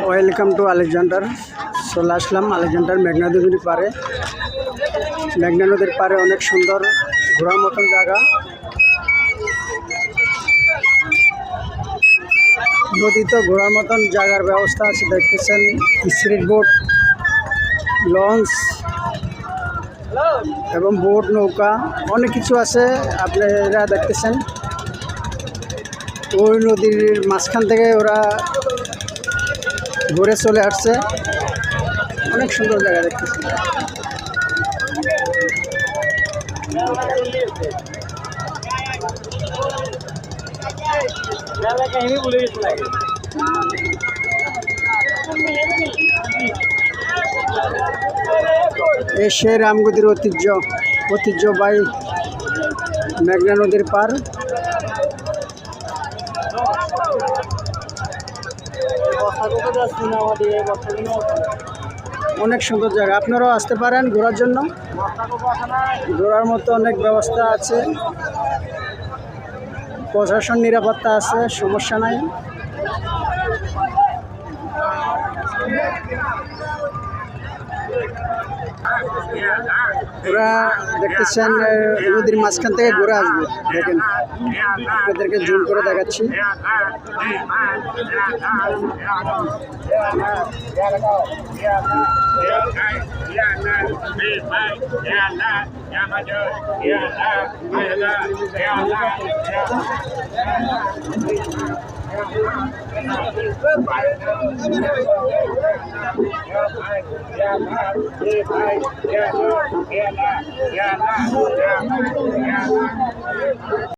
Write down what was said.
Welcome to Alexander. চলে আসলাম Alexander মেঘনা নদীর পারে। মেঘনা নদীর পারে অনেক সুন্দর ঘোরার মতন জায়গা। নদীতে ঘোরার মতন জায়গার ব্যবস্থা আছে, দেখতেছেন। স্পিড বোট, লঞ্চ এবং বোট, নৌকা, অনেক কিছু আছে আপনারা দেখতেছেন। ওই নদীর মাঝখান থেকে ওরা ঘুরে চলে আসছে। অনেক সুন্দর জায়গা দেখতেছি। এসে রামগতির ঐতিহ্যবাহী মেঘনা নদীর পার। অনেক সুন্দর জায়গা, আপনারাও আসতে পারেন ঘোরার জন্য। ঘোরার মতো অনেক ব্যবস্থা আছে, প্রশাসন নিরাপত্তা আছে, সমস্যা নাই। ওরা দেখতেছেন নদীর মাঝখান থেকে ঘুরে আসবে। দেখেন, আপনাদেরকে জুম করে দেখাচ্ছি।